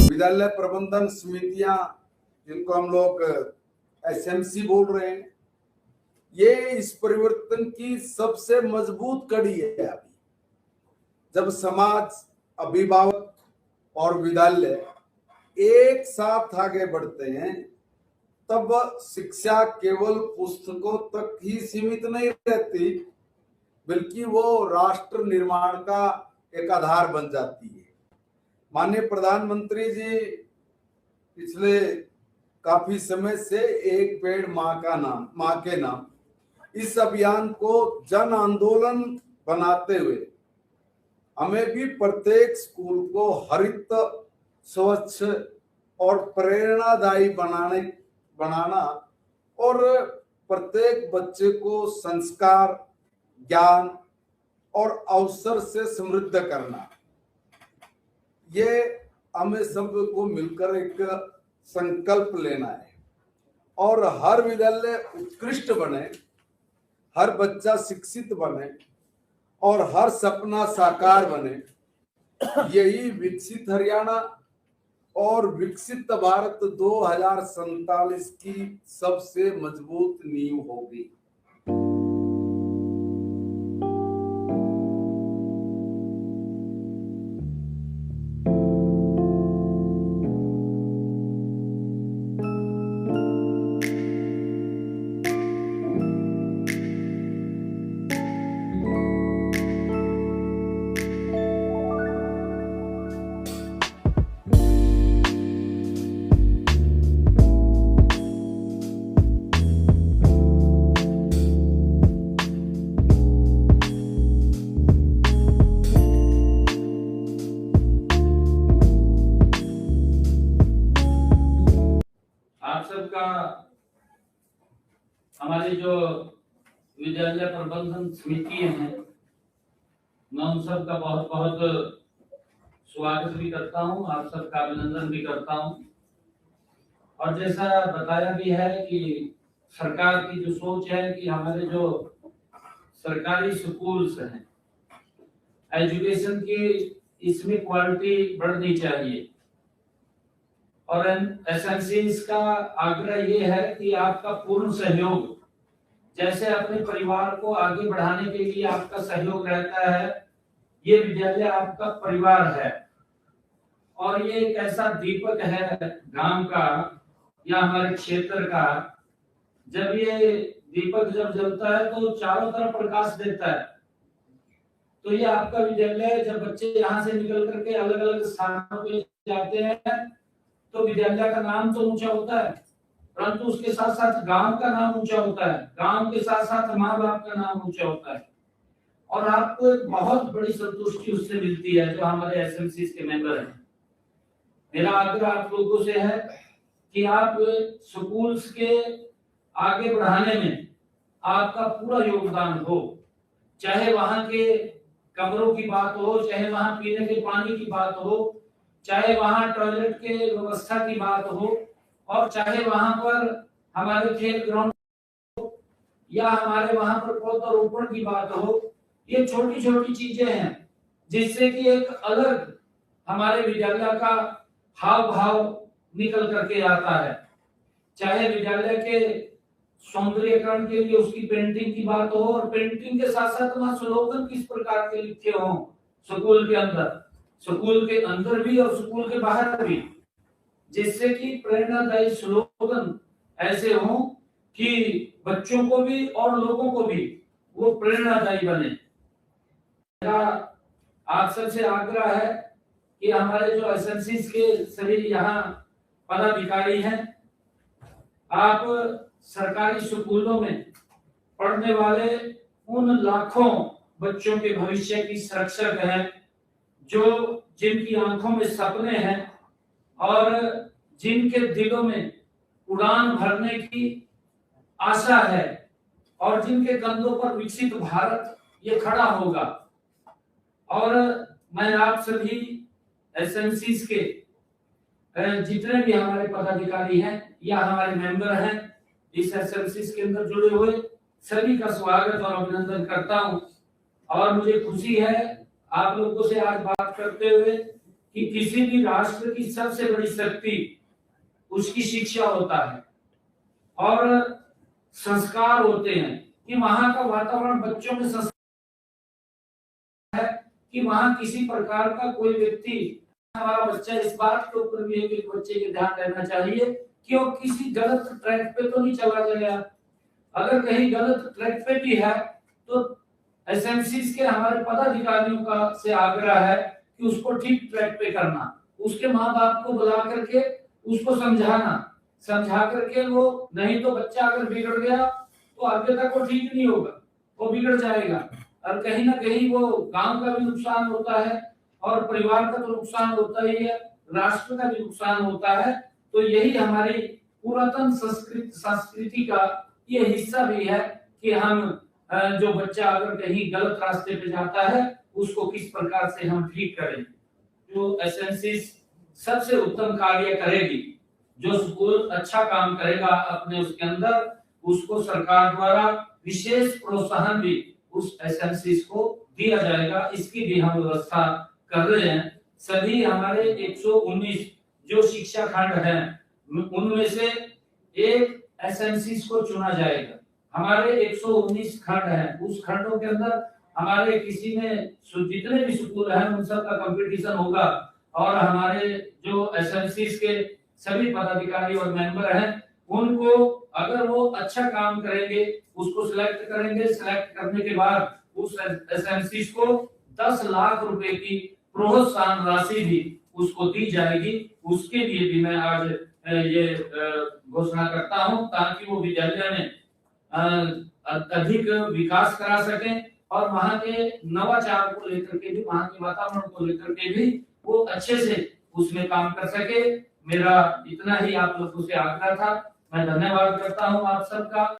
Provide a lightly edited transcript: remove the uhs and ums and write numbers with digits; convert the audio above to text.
विद्यालय प्रबंधन समितियां, जिनको हम लोग एसएमसी बोल रहे हैं, ये इस परिवर्तन की सबसे मजबूत कड़ी है। अभी जब समाज, अभिभावक और विद्यालय एक साथ आगे बढ़ते हैं, तब शिक्षा केवल पुस्तकों तक ही सीमित नहीं रहती, बल्कि वो राष्ट्र निर्माण का एक आधार बन जाती है। माननीय प्रधानमंत्री जी पिछले काफी समय से एक पेड़ माँ के नाम इस अभियान को जन आंदोलन बनाते हुए हमें भी प्रत्येक स्कूल को हरित, स्वच्छ और प्रेरणादायी बनाना और प्रत्येक बच्चे को संस्कार, ज्ञान और अवसर से समृद्ध करना, ये हमें सबको मिलकर एक संकल्प लेना है और हर विद्यालय उत्कृष्ट बने, हर बच्चा शिक्षित बने और हर सपना साकार बने। यही विकसित हरियाणा और विकसित भारत 2047 की सबसे मजबूत नींव होगी। सबका हमारी जो विद्यालय प्रबंधन समिति है, मैं उन सबका बहुत बहुत स्वागत भी करता हूं, आप सबका अभिनंदन भी करता हूं। और जैसा बताया भी है कि सरकार की जो सोच है कि हमारे जो सरकारी स्कूल्स हैं, एजुकेशन की इसमें क्वालिटी बढ़नी चाहिए। और एसएमसीज का आग्रह ये है कि आपका पूर्ण सहयोग, जैसे अपने परिवार को आगे बढ़ाने के लिए आपका सहयोग रहता है, ये विद्यालय आपका परिवार है और ये एक ऐसा दीपक है गांव का या हमारे क्षेत्र का। जब ये दीपक जब जलता है तो चारों तरफ प्रकाश देता है। तो ये आपका विद्यालय, जब बच्चे यहाँ से निकल करके अलग अलग स्थानों पे जाते हैं तो विद्यालय का नाम तो ऊंचा होता है, परंतु उसके साथ साथ गांव का नाम ऊंचा होता है, गांव के साथ साथ माँ बाप का नाम ऊंचा होता है और आपको एक बहुत बड़ी संतुष्टि उससे मिलती है जो हमारे एसएमसी के मेंबर हैं। मेरा आग्रह आप लोगों से है कि आप स्कूल्स के आगे बढ़ाने में आपका पूरा योगदान हो, चाहे वहां के कमरों की बात हो, चाहे वहां पीने के पानी की बात हो, चाहे वहां टॉयलेट के व्यवस्था की बात हो, और चाहे वहां पर हमारे खेल ग्राउंड या हमारे वहां पर पौधारोपण की बात हो। ये छोटी छोटी चीजें हैं जिससे कि एक अलग हमारे विद्यालय का हाव भाव निकल करके आता है। चाहे विद्यालय के सौंदर्यकरण के लिए उसकी पेंटिंग की बात हो, और पेंटिंग के साथ साथ वहां स्लोगन किस प्रकार के लिखे हों स्कूल के अंदर भी और स्कूल के बाहर भी, जिससे कि प्रेरणादायी स्लोगन ऐसे हों कि बच्चों को भी और लोगों को भी वो प्रेरणादायी बने। मेरा आप सबसे आग्रह है कि हमारे जो एसएमसी के सभी यहाँ पदाधिकारी हैं आप सरकारी स्कूलों में पढ़ने वाले उन लाखों बच्चों के भविष्य की संरक्षक हैं, जो जिनकी आंखों में सपने हैं और जिनके दिलों में उड़ान भरने की आशा है और जिनके कंधों पर विकसित भारत ये खड़ा होगा। और मैं आप सभी एसएमसी के जितने भी हमारे पदाधिकारी हैं या हमारे मेंबर हैं इस एसएमसी के अंदर जुड़े हुए सभी का स्वागत और अभिनंदन करता हूं। और मुझे खुशी है आप लोगों से आज बात करते हुए कि किसी भी राष्ट्र की सबसे बड़ी शक्ति उसकी शिक्षा होता है और संस्कार होते हैं, कि वहां का वातावरण बच्चों में संस्कार है कि वहां किसी प्रकार का कोई व्यक्ति, हमारा बच्चा इस बात के ऊपर भी है कि बच्चे के ध्यान रहना चाहिए कि वो किसी गलत ट्रैक पे तो नहीं चला गया। अगर कहीं गलत ट्रैक पे भी है तो एसएमसी के हमारे पदाधिकारियों का से आग्रह है कि उसको ठीक ट्रैक पे करना, उसके माँ बाप को बुला करके उसको समझा करके वो, नहीं तो बच्चा अगर बिगड़ गया तो आगे तक वो ठीक नहीं होगा, वो बिगड़ जाएगा और कहीं ना कहीं वो गांव का भी नुकसान होता है और परिवार का तो नुकसान होता ही है, राष्ट्र का भी नुकसान होता है। तो यही हमारी पुरातन संस्कृति का ये हिस्सा भी है कि हम जो बच्चा अगर कहीं गलत रास्ते पे जाता है उसको किस प्रकार से हम ठीक करें। जो एसएमसी सबसे उत्तम कार्य करेगी, जो स्कूल अच्छा काम करेगा अपने उसके अंदर, उसको सरकार द्वारा विशेष प्रोत्साहन भी उस एसएमसी को दिया जाएगा। इसकी भी हम व्यवस्था कर रहे हैं। सभी हमारे 119 जो शिक्षा खंड हैं उनमें से एक एसएमसी को चुना जाएगा। हमारे 119 खंड हैं, उस खंडों के अंदर हमारे किसी में जितने भी स्कूल हैं उन सब का कंपटीशन होगा और हमारे जो एसएमसी के सभी पदाधिकारी और मेंबर हैं उनको अगर वो अच्छा काम करेंगे उसको सिलेक्ट करेंगे। सिलेक्ट करने के बाद उस एसएमसी को 10 लाख रुपए की प्रोत्साहन राशि भी उसको दी जाएगी। उसके लिए भी मैं आज ये घोषणा करता हूं ताकि वो विद्यालय में अधिक विकास करा सकें और वहां के नवाचार को लेकर के भी, वहां के वातावरण को लेकर के भी वो अच्छे से उसमें काम कर सके। मेरा इतना ही आप लोगों से आग्रह था। मैं धन्यवाद करता हूं आप सबका।